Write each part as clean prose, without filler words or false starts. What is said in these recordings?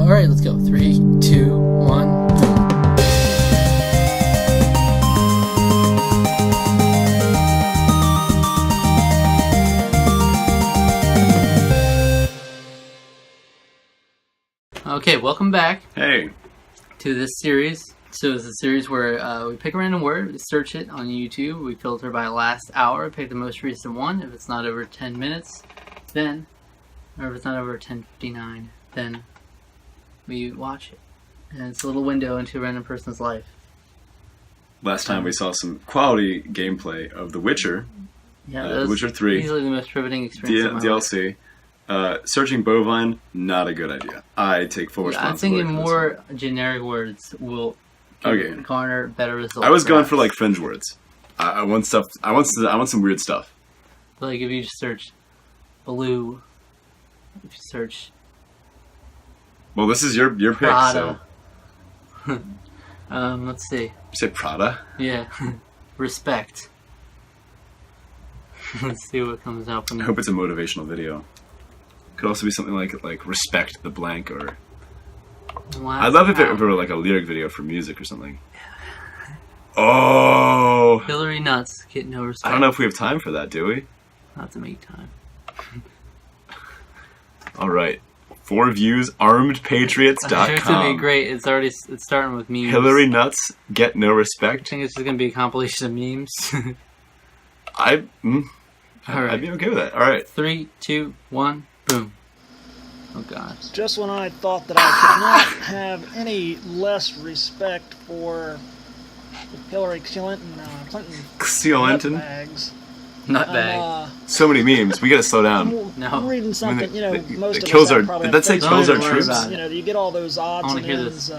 Alright, let's go. 3, 2, 1, boom. Okay, welcome back. Hey. To this series. So it's a series where we pick a random word, we search it on YouTube, we filter by last hour, pick the most recent one. If it's not over 10 minutes, then, or if it's not over 10:59, then we watch it. And it's a little window into a random person's life. Last time we saw some quality gameplay of The Witcher. Yeah, The Witcher 3. Easily the most riveting experience of my DLC. Searching bovine, not a good idea. I take full responsibility. I'm thinking more generic words will garner better results. I was going for like fringe words. I want stuff. I want some weird stuff. Like if you just search blue, if you search. Well, this is your pick. Prada. So. Let's see. You say Prada? Yeah. Respect. Let's see what comes out from. I hope it's a motivational video. Could also be something like respect the blank or. Wow. I'd love if it were like a lyric video for music or something. Oh. Hillary nuts get no respect. I don't know if we have time for that, do we? Not to make time. All right. 4 views. ArmedPatriots.com. It's gonna be great. It's starting with memes. Hillary nuts get no I respect. think it's just gonna be a compilation of memes. I'd Alright. be okay with that. All right. 3, 2, 1, boom. Oh god. Just when I thought that I could not have any less respect for Hillary Clinton nutbags. Nutbag. So many memes. We gotta slow down. I'm reading something, most of kills us our. probably Did that say have kills our Don't worry troops? about it. you get all those odds and hear ends,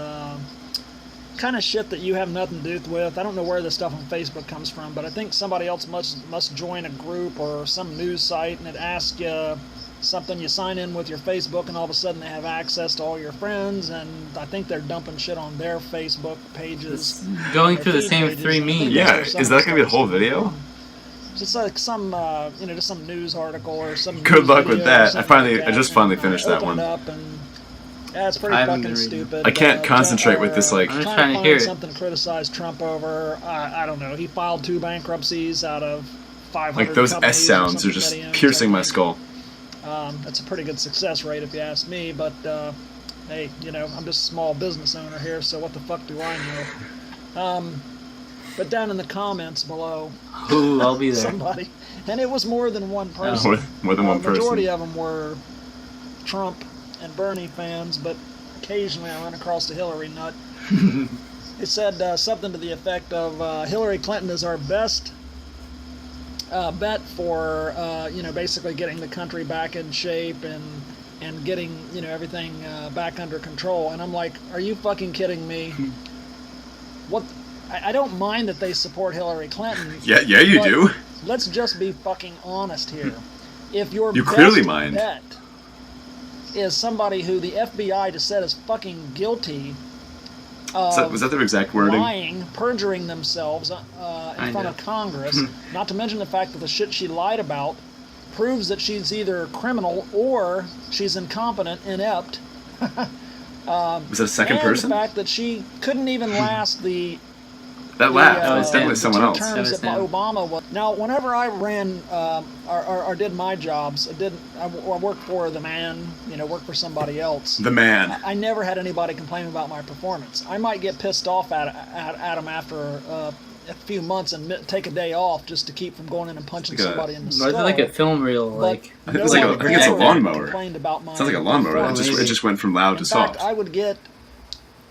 kind of shit that you have nothing to do with. I don't know where this stuff on Facebook comes from, but I think somebody else must join a group or some news site, and it asks you something. You sign in with your Facebook, and all of a sudden they have access to all your friends, and I think they're dumping shit on their Facebook pages. Going through the same 3 memes. Yeah, is that gonna be a whole video? Just like some, just some news article or some. Good news luck with video or that. something I just finally finished that one. Up and, yeah, it's pretty I haven't fucking been reading. stupid. I can't concentrate with this, like. I'm just trying to hear it. Something to criticize Trump over. I don't know. He filed 2 bankruptcies out of 500. Like those companies S or sounds are something just that he owns, piercing I my think. skull. That's a pretty good success rate if you ask me, but hey, I'm just a small business owner here, so what the fuck do I know? But down in the comments below, Ooh, I'll be there. somebody, and it was more than one person. More than one The majority person. of them were Trump and Bernie fans, but occasionally I run across a Hillary nut. It said something to the effect of Hillary Clinton is our best bet for basically getting the country back in shape and getting everything back under control. And I'm like, are you fucking kidding me? What? I don't mind that they support Hillary Clinton. Yeah, you do. Let's just be fucking honest here. If your You best clearly mind. bet is somebody who the FBI just said is fucking guilty of Was that their exact wording? lying, perjuring themselves in front of Congress, not to mention the fact that the shit she lied about proves that she's either criminal or she's incompetent, inept. Was that a second and person? the fact that she couldn't even last the That laugh. It's definitely someone 2 else. terms that Obama was. Now, whenever I ran or did my jobs, I worked for the man, worked for somebody else. The man. I never had anybody complain about my performance. I might get pissed off at them after a few months and take a day off just to keep from going in and punching somebody in the skull. It's like a film reel, like. I think it's a lawnmower. Complained about my Sounds like a lawnmower. It just went from loud to fact, soft. I would get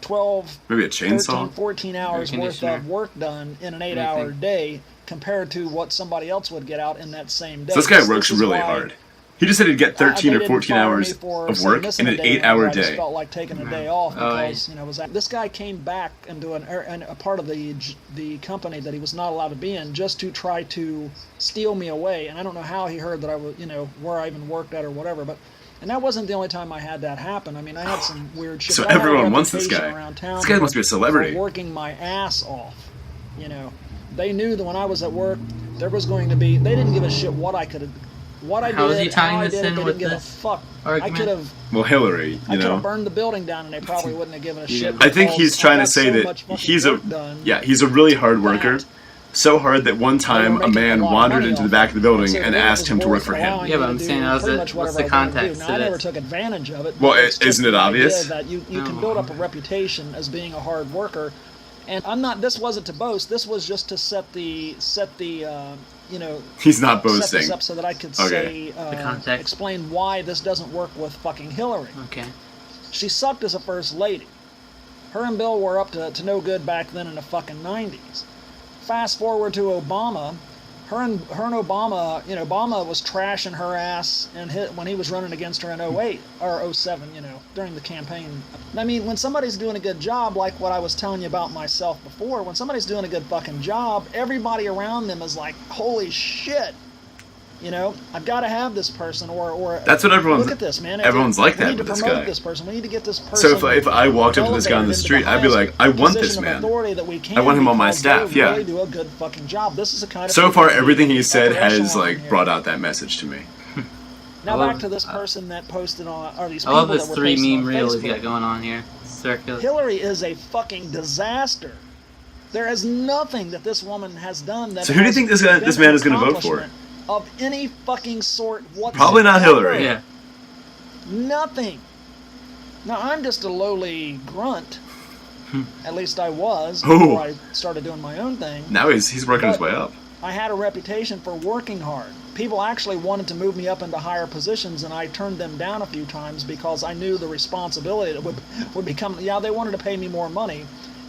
12, Maybe a chainsaw. 13, 14 hours worth of work done in an 8-hour day compared to what somebody else would get out in that same day. So this guy works really hard. He just said he'd get 13 or 14 hours of work in an 8-hour I just day. felt like taking a day off because this guy came back into a part of the company that he was not allowed to be in just to try to steal me away. And I don't know how he heard that I was, where I even worked at or whatever, but. And that wasn't the only time I had that happen. I mean, I had some weird shit. So I had a everyone wants this reputation guy. around town This guy must be a celebrity. for working my ass off. They knew that when I was at work, there was going to be. They didn't give a shit what I could what I How did, is he tying how I this did it, in they with didn't give a this fuck. argument? I could have. Well, Hillary, I you could know. have burned the building down, and they probably wouldn't have given a shit. I think he's trying to got say so that much fucking he's a work done he's a really hard worker. that So hard that one time a making man a lot of wandered money into the off back of the it. building So and the asked him to work was for allowing him. Yeah, me but to I'm do saying how's pretty it- much what's whatever the I wanted to context do. to Now, I never this? took advantage of it. Well, but it's just isn't it the idea obvious? that you can build up a reputation as being a hard worker, and I'm not. This wasn't to boast. This was just to set the you know. He's not Set boasting. this up so that I could Okay. say The context. explain why this doesn't work with fucking Hillary. Okay. She sucked as a first lady. Her and Bill were up to no good back then in the fucking 90s. Fast forward to Obama. Her and Obama, you know, Obama was trashing her ass and when he was running against her in 08 or 07, you know, during the campaign. I mean, when somebody's doing a good job, like what I was telling you about myself before, when somebody's doing a good fucking job, everybody around them is like, holy shit. You know, I've got to have this person, or That's what everyone's. look at this, man. Everyone's like we that need to with this promote guy. this person. We need to get this person. So if I walked up to this guy on the street, I'd be like, I want this man. I want him on my staff. Yeah. Really do a good fucking job. This is the kind of. So far, everything he said upper has echelon like here. brought out that message to me. Now I love- back to this person that posted on, or these I people love this that were 3 posting meme on reel he's Facebook. got going on here. Circular. Hillary is a fucking disaster. There is nothing that this woman has done that. So who do you has think this been man an is gonna vote for? accomplishment Of any fucking sort whatsoever. Probably not Hillary. Yeah. Nothing. Now I'm just a lowly grunt. At least I was Ooh. before I started doing my own thing. Now he's working his But- way up. I had a reputation for working hard. People actually wanted to move me up into higher positions, and I turned them down a few times because I knew the responsibility that would become. Yeah, they wanted to pay me more money,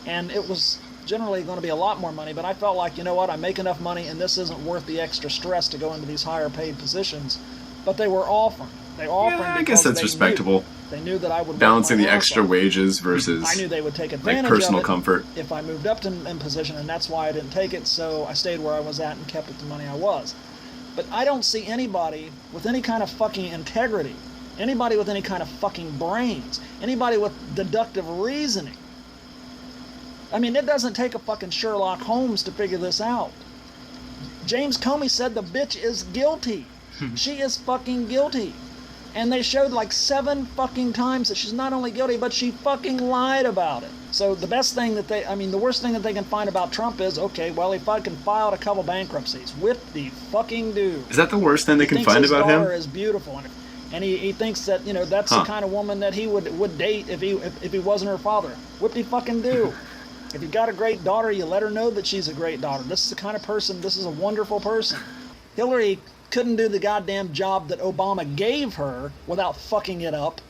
and it was generally going to be a lot more money. But I felt like, you know what, I make enough money, and this isn't worth the extra stress to go into these higher paid positions. But they were offering. They offered. Yeah, I because guess that's they respectable. They knew that I would work Balancing my the ass extra off. wages versus I knew they would take like advantage personal of it comfort. if I moved up in position, and that's why I didn't take it. So I stayed where I was at and kept it the money I was. But I don't see anybody with any kind of fucking integrity, anybody with any kind of fucking brains, anybody with deductive reasoning. I mean, it doesn't take a fucking Sherlock Holmes to figure this out. James Comey said the bitch is guilty. She is fucking guilty. And they showed like 7 fucking times that she's not only guilty, but she fucking lied about it. So the worst thing that they can find about Trump is, okay, well, he fucking filed a couple bankruptcies. Whip the fucking do. Is that the worst thing they can find about His him? daughter is beautiful, and he thinks that, you know, that's the kind of woman that he would date if he wasn't her father. Whip the fucking do. If you got a great daughter, you let her know that she's a great daughter. This is the kind of person. This is a wonderful person. Hillary couldn't do the goddamn job that Obama gave her without fucking it up.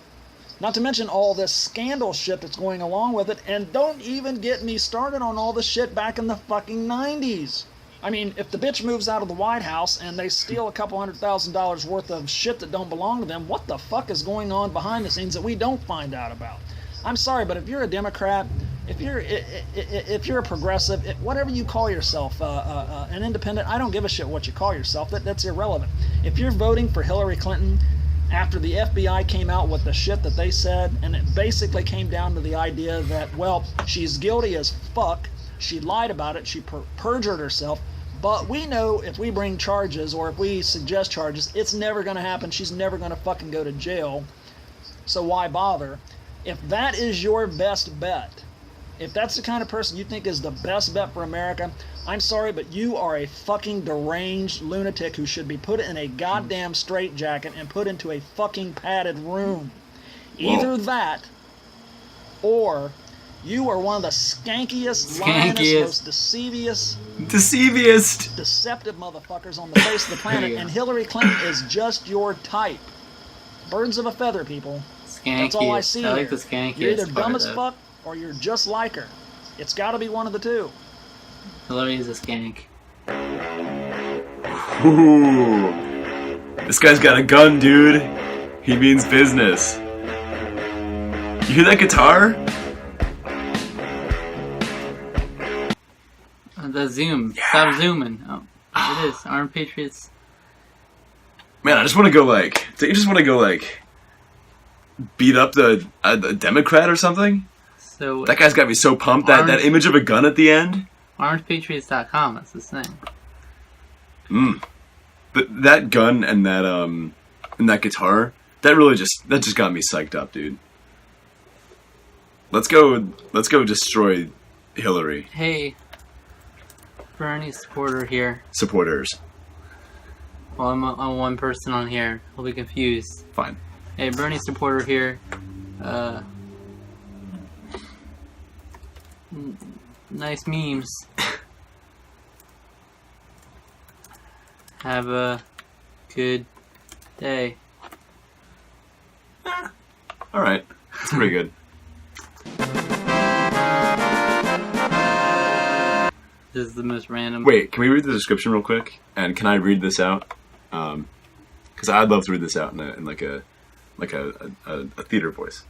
Not to mention all this scandal shit that's going along with it. And don't even get me started on all the shit back in the fucking 90s. I mean, if the bitch moves out of the White House and they steal a couple $100,000 worth of shit that don't belong to them, what the fuck is going on behind the scenes that we don't find out about? I'm sorry, but if you're a Democrat, if you're a progressive, whatever you call yourself, an independent, I don't give a shit what you call yourself. That's irrelevant. If you're voting for Hillary Clinton after the FBI came out with the shit that they said, and it basically came down to the idea that, well, she's guilty as fuck, she lied about it, she perjured herself, but we know if we bring charges or if we suggest charges, it's never going to happen. She's never going to fucking go to jail. So why bother? If that is your best bet, if that's the kind of person you think is the best bet for America, I'm sorry, but you are a fucking deranged lunatic who should be put in a goddamn straitjacket and put into a fucking padded room. Either that, or you are one of the skankiest, lyingest, most deceptive motherfuckers on the face of the planet, and Hillary Clinton is just your type. Birds of a feather, people. That's all I see. I like the skankiest. You're either dumb as part fuck or you're just like her. It's got to be one of the two. Hillary is a skank. Ooh. This guy's got a gun, dude. He means business. You hear that guitar? The zoom. Yeah. Stop zooming. Oh, it is. Armed Patriots. Man, I just want to go like... Don't you just want to go like... beat up the Democrat or something? So that guy's got me so pumped. That image of a gun at the end. ArmedPatriots.com. That's his thing. But that gun and that guitar, that just got me psyched up, dude. Let's go destroy Hillary. Hey, Bernie supporter here. Supporters. Well, I'm one person on here. I'll be confused. Fine. Hey, Bernie supporter here. Nice memes. Have a good day. Alright. It's pretty good. This is the most random. Wait, can we read the description real quick? And can I read this out? Because I'd love to read this out in like a theater voice.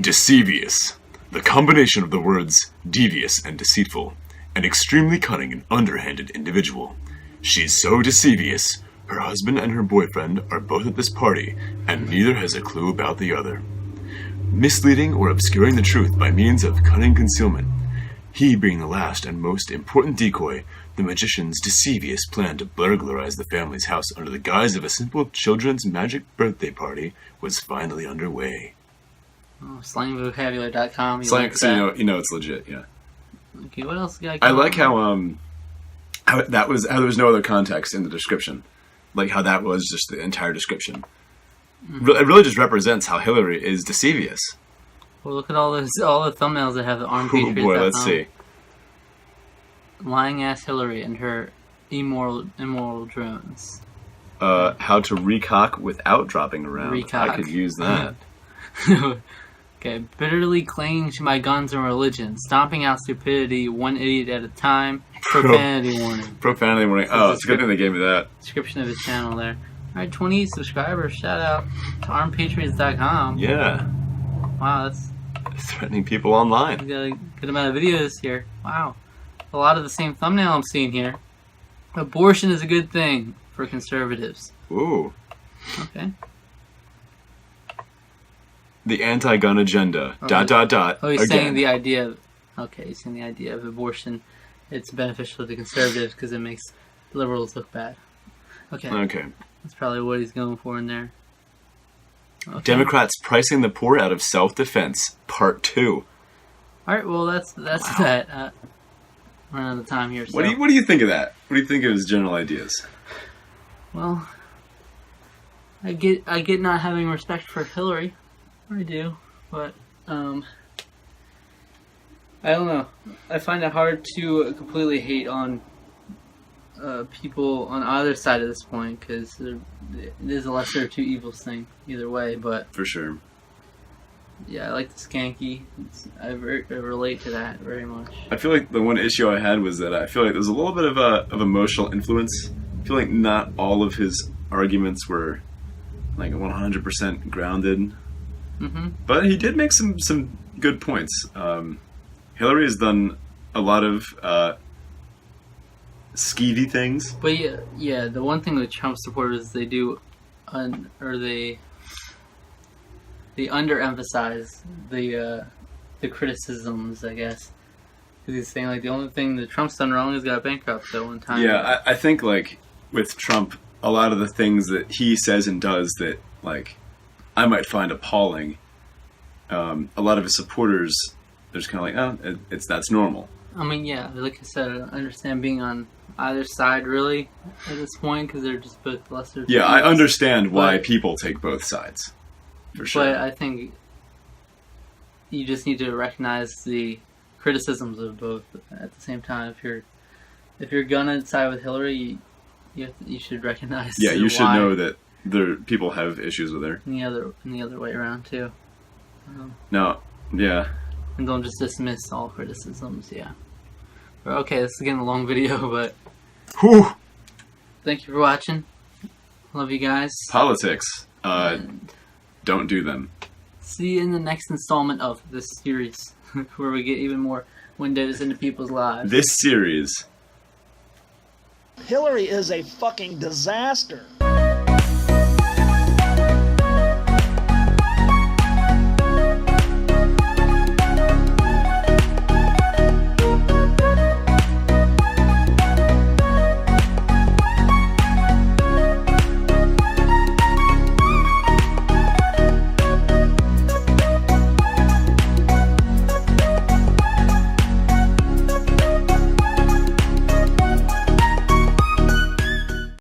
Deceivious. The combination of the words devious and deceitful. An extremely cunning and underhanded individual. She's so deceivious. Her husband and her boyfriend are both at this party, and neither has a clue about the other. Misleading or obscuring the truth by means of cunning concealment. He being the last and most important decoy, the magician's deceivious plan to burglarize the family's house under the guise of a simple children's magic birthday party was finally underway. Oh, slangvocabulary.com. Slang, so you know it's legit, yeah. Okay, what else? I like how there was no other context in the description, like how that was just the entire description. Mm-hmm. It really just represents how Hillary is deceivious. Well, look at all the thumbnails that have the armed patriots. Oh boy, let's see. Lying ass Hillary and her immoral drones. How to recock without dropping around. Recock. I could use that. Okay, bitterly clinging to my guns and religion, stomping out stupidity one idiot at a time. Profanity warning. Profanity warning. Oh, it's a good thing they gave me that. Description of his channel there. Alright, 28 subscribers. Shout out to armedpatriots.com. Yeah. Wow, that's threatening people online. We got a good amount of videos here. Wow. A lot of the same thumbnail I'm seeing here. Abortion is a good thing for conservatives. Ooh. Okay. The anti-gun agenda. ... Oh, he's again. saying the idea of... Okay, he's saying the idea of abortion. It's beneficial to conservatives because it makes liberals look bad. Okay. Okay. That's probably what he's going for in there. Okay. Democrats pricing the poor out of self-defense. Part 2. Alright, well, that's wow. that. We're out of time here. So. What do you think of that? What do you think of his general ideas? Well, I get not having respect for Hillary. I do, but I don't know. I find it hard to completely hate on people on either side at this point because it is a lesser of two evils thing either way. But for sure, yeah, I like the skanky. I relate to that very much. I feel like the one issue I had was that I feel like there's a little bit of emotional influence. I feel like not all of his arguments were like 100% grounded. Mm-hmm. But he did make some good points. Hillary has done a lot of skeevy things. But yeah, the one thing with Trump supporters they do, they underemphasize the criticisms, I guess. Because he's saying like the only thing that Trump's done wrong is got bankrupt at one time. Yeah, I think like with Trump, a lot of the things that he says and does that like I might find appalling. A lot of his supporters, they're just kind of like, oh, that's normal. I mean, yeah, like I said, I understand being on either side, really, at this point, because they're just both lesser. Yeah, I understand why people take both sides, for sure. But I think you just need to recognize the criticisms of both at the same time. If you're gonna side with Hillary, you should recognize. Yeah, you should know that people have issues with her. And the other way around too. No, yeah. And don't just dismiss all criticisms. Yeah. But okay, this is getting a long video, but. Whew. Thank you for watching. Love you guys. Politics. Don't do them. See you in the next installment of this series, where we get even more windows into people's lives. This series. Hillary is a fucking disaster.